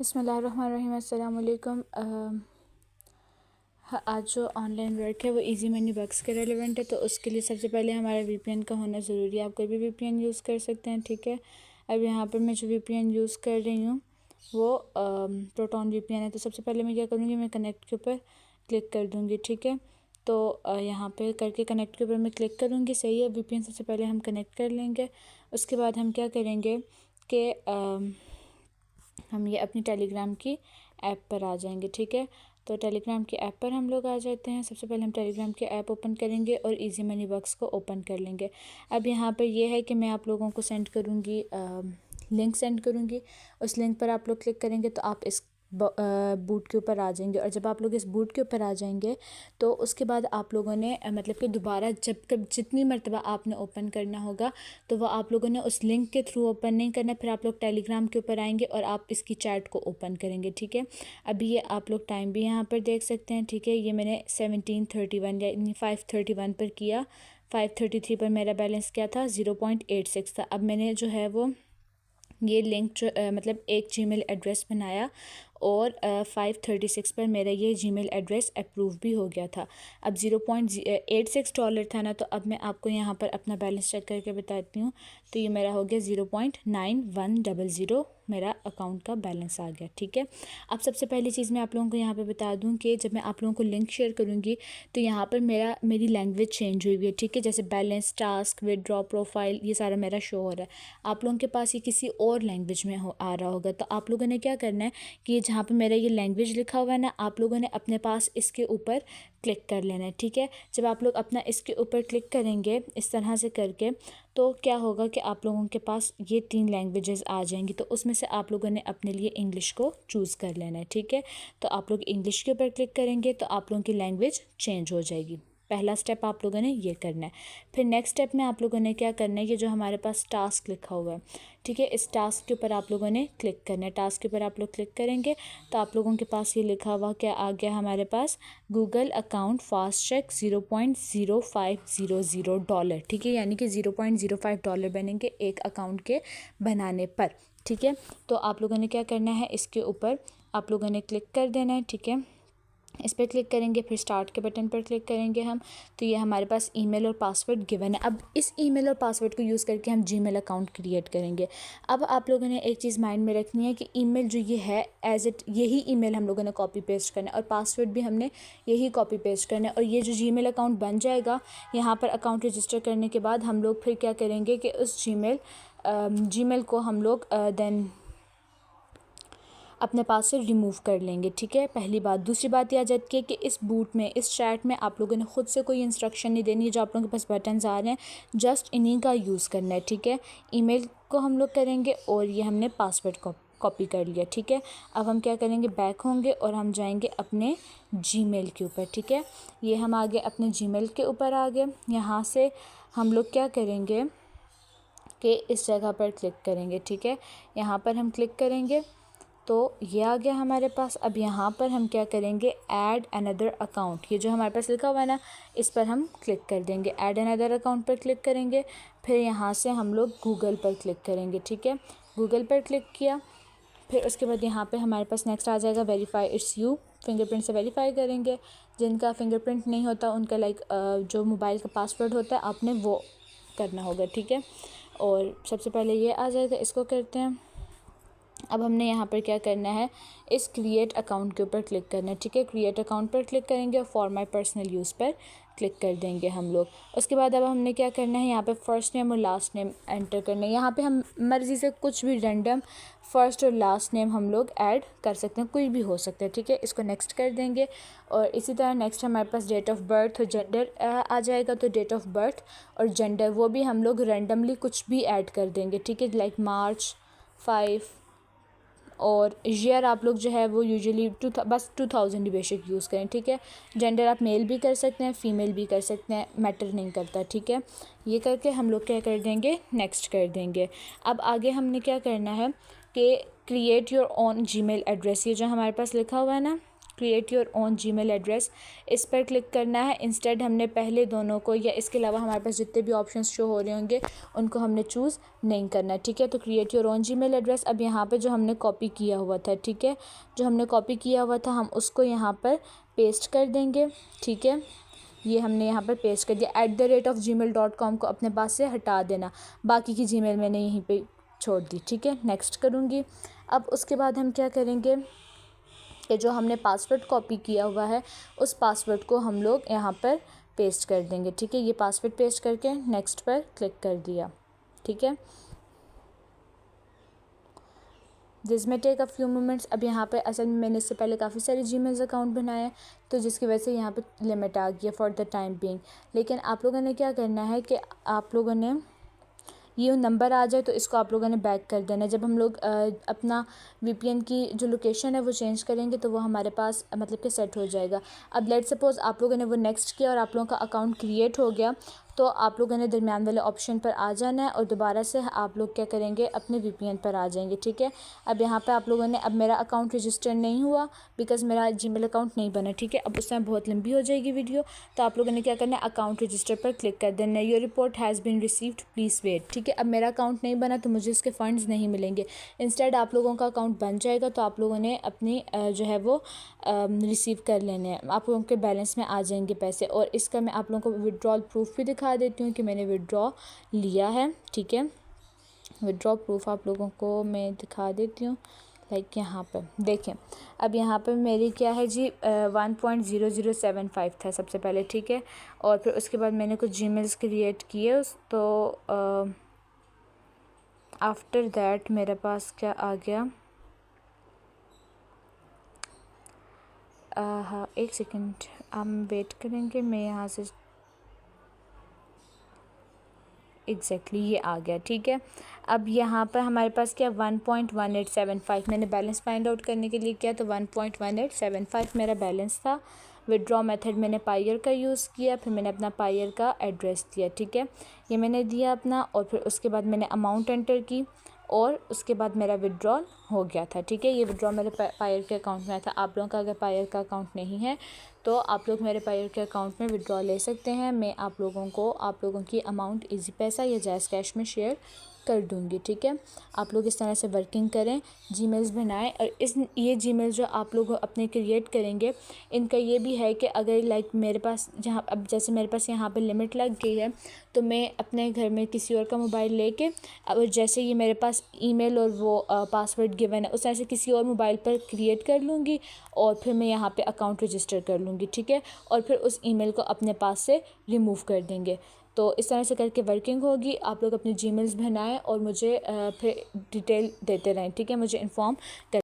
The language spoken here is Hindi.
बिस्मिल्लाहिर्रहमानिर्रहीम। अस्सलाम वालेकुम। आज जो ऑनलाइन वर्क है वो इजी मनी बक्स के रेलिवेंट है, तो उसके लिए सबसे पहले हमारा वीपीएन का होना ज़रूरी है। आप कोई भी वीपीएन यूज़ कर सकते हैं, ठीक है। अब यहाँ पर मैं जो वीपीएन यूज़ कर रही हूँ वो प्रोटॉन वीपीएन है। तो सबसे पहले मैं क्या करूँगी, मैं कनेक्ट के ऊपर क्लिक कर दूँगी, ठीक है। तो यहाँ पे करके कनेक्ट के ऊपर मैं क्लिक करूँगी, सही है। वीपीएन सबसे पहले हम कनेक्ट कर लेंगे। उसके बाद हम क्या करेंगे कि हम ये अपनी टेलीग्राम की ऐप पर आ जाएंगे, ठीक है। तो टेलीग्राम की ऐप पर हम लोग आ जाते हैं। सबसे पहले हम टेलीग्राम की ऐप ओपन करेंगे और इजी मनी बॉक्स को ओपन कर लेंगे। अब यहाँ पर ये है कि मैं आप लोगों को सेंड करूँगी, लिंक सेंड करूँगी। उस लिंक पर आप लोग क्लिक करेंगे तो आप इस बूट के ऊपर आ जाएंगे। और जब आप लोग इस बूट के ऊपर आ जाएंगे तो उसके बाद आप लोगों ने मतलब कि दोबारा जितनी मरतबा आपने ओपन करना होगा तो वो आप लोगों ने उस लिंक के थ्रू ओपन नहीं करना। फिर आप लोग टेलीग्राम के ऊपर आएंगे और आप इसकी चैट को ओपन करेंगे, ठीक है। अभी ये आप लोग टाइम भी यहाँ पर देख सकते हैं, ठीक है। ये मैंने 17:31 यानी 5:31 पर किया। 5:33 पर मेरा बैलेंस क्या था, 0.86 था। अब मैंने जो है वो ये लिंक जो मतलब एक जीमेल एड्रेस बनाया और 5:36 पर मेरा ये जीमेल एड्रेस अप्रूव भी हो गया था। अब $0.86 था ना, तो अब मैं आपको यहाँ पर अपना बैलेंस चेक करके बताती हूँ। तो ये मेरा हो गया 0.9100 मेरा अकाउंट का बैलेंस आ गया, ठीक है। अब सबसे पहली चीज़ मैं आप लोगों को यहाँ पे बता दूँ कि जब मैं आप लोगों को लिंक शेयर करूँगी तो यहाँ पर मेरी लैंग्वेज चेंज हुई है, ठीक है। जैसे बैलेंस, टास्क, विदड्रॉ, प्रोफाइल, ये सारा मेरा शो हो रहा है। आप लोगों के पास ये किसी और लैंग्वेज में आ रहा होगा। तो आप लोगों ने क्या करना है कि जहाँ पे मेरा ये लैंग्वेज लिखा हुआ है ना, आप लोगों ने अपने पास इसके ऊपर क्लिक कर लेना है, ठीक है। जब आप लोग अपना इसके ऊपर क्लिक करेंगे इस तरह से करके, तो क्या होगा कि आप लोगों के पास ये 3 लैंग्वेजेस आ जाएंगी। तो उसमें से आप लोगों ने अपने लिए इंग्लिश को चूज़ कर लेना है, ठीक है। तो आप लोग इंग्लिश के ऊपर क्लिक करेंगे तो आप लोगों की लैंग्वेज चेंज हो जाएगी। पहला स्टेप आप लोगों ने ये करना है। फिर नेक्स्ट स्टेप में आप लोगों ने क्या करना है, ये जो हमारे पास टास्क लिखा हुआ है, ठीक है, इस टास्क के ऊपर आप लोगों ने क्लिक करना है। टास्क के ऊपर आप लोग क्लिक करेंगे तो आप लोगों के पास ये लिखा हुआ क्या आ गया हमारे पास, गूगल अकाउंट फास्ट चेक $0.0500, ठीक है। यानी कि $0.05 बनेंगे एक अकाउंट के बनाने पर, ठीक है। तो आप लोगों ने क्या करना है, इसके ऊपर आप लोगों ने क्लिक कर देना है, ठीक है। इस पर क्लिक करेंगे, फिर स्टार्ट के बटन पर क्लिक करेंगे हम। तो ये हमारे पास ईमेल और पासवर्ड गिवन है। अब इस ईमेल और पासवर्ड को यूज़ करके हम जीमेल अकाउंट क्रिएट करेंगे। अब आप लोगों ने एक चीज़ माइंड में रखनी है कि ईमेल जो ये है एज इट यही ईमेल हम लोगों ने कॉपी पेस्ट करना है और पासवर्ड भी हमने यही कॉपी पेस्ट करना है। और ये जो जीमेल अकाउंट बन जाएगा, यहाँ पर अकाउंट रजिस्टर करने के बाद हम लोग फिर क्या करेंगे कि उस जीमेल को हम लोग देन अपने पास से रिमूव कर लेंगे, ठीक है। पहली बात। दूसरी बात ये आ जाती है कि इस बूट में, इस चैट में आप लोगों ने ख़ुद से कोई इंस्ट्रक्शन नहीं देनी है। जो आप लोगों के पास बटन्स आ रहे हैं जस्ट इन्हीं का यूज़ करना है, ठीक है। ईमेल को हम लोग करेंगे और ये हमने पासवर्ड को कॉपी कर लिया, ठीक है। अब हम क्या करेंगे, बैक होंगे और हम जाएंगे अपने जीमेल के ऊपर, ठीक है। ये हम आगे अपने जीमेल के ऊपर आ गए। यहाँ से हम लोग क्या करेंगे कि इस जगह पर क्लिक करेंगे, ठीक है। यहाँ पर हम क्लिक करेंगे तो ये आ गया हमारे पास। अब यहाँ पर हम क्या करेंगे, ऐड अनदर अकाउंट, ये जो हमारे पास लिखा हुआ है ना, इस पर हम क्लिक कर देंगे। ऐड अनदर अकाउंट पर क्लिक करेंगे। फिर यहाँ से हम लोग गूगल पर क्लिक करेंगे, ठीक है। गूगल पर क्लिक किया, फिर उसके बाद यहाँ पे हमारे पास नेक्स्ट आ जाएगा वेरीफाई इट्स यू। फिंगरप्रिंट से वेरीफाई करेंगे। जिनका फिंगरप्रिंट नहीं होता उनका जो मोबाइल का पासवर्ड होता है आपने वो करना होगा, ठीक है। और सबसे पहले ये आ जाएगा, इसको करते हैं। अब हमने यहाँ पर क्या करना है, इस क्रिएट अकाउंट के ऊपर क्लिक करना है, ठीक है। क्रिएट अकाउंट पर क्लिक करेंगे और फॉर माई पर्सनल यूज़ पर क्लिक कर देंगे हम लोग। उसके बाद अब हमने क्या करना है, यहाँ पे फ़र्स्ट नेम और लास्ट नेम एंटर करना है। यहाँ पे हम मर्ज़ी से कुछ भी रैंडम फ़र्स्ट और लास्ट नेम हम लोग ऐड कर सकते हैं, कोई भी हो सकता है, ठीक है। इसको नेक्स्ट कर देंगे। और इसी तरह नेक्स्ट हमारे पास डेट ऑफ़ बर्थ और जेंडर आ जाएगा। तो डेट ऑफ़ बर्थ और जेंडर वो भी हम लोग रैंडमली कुछ भी ऐड कर देंगे, ठीक है। लाइक March 5 और ईयर आप लोग जो है वो यूजुअली बस 2000 ही बेशक यूज़ करें, ठीक है। जेंडर आप मेल भी कर सकते हैं, फ़ीमेल भी कर सकते हैं, मैटर नहीं करता, ठीक है। ये करके हम लोग क्या कर देंगे, नेक्स्ट कर देंगे। अब आगे हमने क्या करना है कि create your own Gmail address, ये जो हमारे पास लिखा हुआ है ना, create your own Gmail address, इस पर क्लिक करना है। इंस्टेड हमने पहले दोनों को या इसके अलावा हमारे पास जितने भी ऑप्शंस शो हो रहे होंगे उनको हमने चूज़ नहीं करना है, ठीक है। तो create your own Gmail address, अब यहाँ पे जो हमने कॉपी किया हुआ था, ठीक है, जो हमने कॉपी किया हुआ था हम उसको यहाँ पर पेस्ट कर देंगे, ठीक है। ये हमने यहाँ पर पेस्ट कर दिया। @gmail.com को अपने पास से हटा देना, बाकी की जीमेल मैंने यहीं पे छोड़ दी, ठीक है। नेक्स्ट करूँगी। अब उसके बाद हम क्या करेंगे कि जो हमने पासवर्ड कॉपी किया हुआ है उस पासवर्ड को हम लोग यहाँ पर पेस्ट कर देंगे, ठीक है। ये पासवर्ड पेस्ट करके नेक्स्ट पर क्लिक कर दिया, ठीक है। दिस में टेक अ फ्यू मोमेंट्स। अब यहाँ पे असल में मैंने इससे पहले काफ़ी सारे जीमेल्स अकाउंट बनाए हैं, तो जिसकी वजह से यहाँ पे लिमिट आ गई फॉर द टाइम बीइंग। लेकिन आप लोगों ने क्या करना है कि आप लोगों ने ये नंबर आ जाए तो इसको आप लोगों ने बैक कर देना है। जब हम लोग अपना VPN की जो लोकेशन है वो चेंज करेंगे तो वो हमारे पास मतलब कि सेट हो जाएगा। अब लेट सपोज़ आप लोगों ने वो नेक्स्ट किया और आप लोगों का अकाउंट क्रिएट हो गया, तो आप लोगों ने दरमियान वाले ऑप्शन पर आ जाना है और दोबारा से आप लोग क्या करेंगे अपने VPN पर आ जाएंगे, ठीक है। अब यहाँ पे आप लोगों ने, अब मेरा अकाउंट रजिस्टर नहीं हुआ बिकॉज़ मेरा जीमेल अकाउंट नहीं बना, ठीक है। अब उस टाइम बहुत लंबी हो जाएगी वीडियो, तो आप लोगों ने क्या करना है अकाउंट रजिस्टर पर क्लिक कर देना है। Your report has been received, please wait, ठीक है। अब मेरा अकाउंट नहीं बना तो मुझे इसके फ़ंड्स नहीं मिलेंगे। इंस्टेड आप लोगों का अकाउंट बन जाएगा तो आप लोगों ने अपनी जो है वो रिसीव कर लेने हैं, आप लोगों के बैलेंस में आ जाएंगे पैसे। और इसका मैं आप लोगों को विड्रॉल प्रूफ भी दिखा देती हूँ कि मैंने विड्रॉ लिया है, ठीक है। विड्रॉ प्रूफ आप लोगों को मैं दिखा देती हूँ, लाइक यहाँ पर देखें। अब यहाँ पर मेरी क्या है जी 1.0075 था सबसे पहले, ठीक है। और फिर उसके बाद मैंने कुछ जीमेल्स क्रिएट किए, तो आफ्टर दैट मेरे पास क्या आ गया, हाँ एक सेकंड हम वेट करेंगे, मैं यहाँ से एग्जैक्टली ये आ गया, ठीक है। अब यहाँ पर हमारे पास क्या 1.1875 मैंने बैलेंस फाइंड आउट करने के लिए किया, तो 1.1875 मेरा बैलेंस था। विड्रॉ मेथड मैंने पायर का यूज़ किया, फिर मैंने अपना पायर का एड्रेस दिया, ठीक है। ये मैंने दिया अपना, और फिर उसके बाद मैंने अमाउंट एंटर की और उसके बाद मेरा विड्रॉल हो गया था, ठीक है। ये विड्रॉ मेरे पायर के अकाउंट में था। आप लोगों का अगर पायर का अकाउंट नहीं है तो आप लोग मेरे पायर के अकाउंट में विड्रॉ ले सकते हैं। मैं आप लोगों की अमाउंट इजी पैसा या जायज़ कैश में शेयर कर दूंगी, ठीक है। आप लोग इस तरह से वर्किंग करें, जीमेल्स बनाएं। और ये जीमेल जो आप लोग अपने क्रिएट करेंगे, इनका ये भी है कि अगर लाइक मेरे पास जहाँ अब जैसे मेरे पास यहाँ पे लिमिट लग गई है, तो मैं अपने घर में किसी और का मोबाइल लेके, अब जैसे ये मेरे पास ईमेल और वो पासवर्ड गिवन है, उस तरह से किसी और मोबाइल पर क्रिएट कर लूँगी और फिर मैं यहाँ पे अकाउंट रजिस्टर कर लूँगी, ठीक है। और फिर उस ईमेल को अपने पास से रिमूव कर देंगे। तो इस तरह से करके वर्किंग होगी। आप लोग अपने जीमेल्स बनाएं और मुझे फिर डिटेल देते रहें, ठीक है, मुझे इन्फॉर्म कर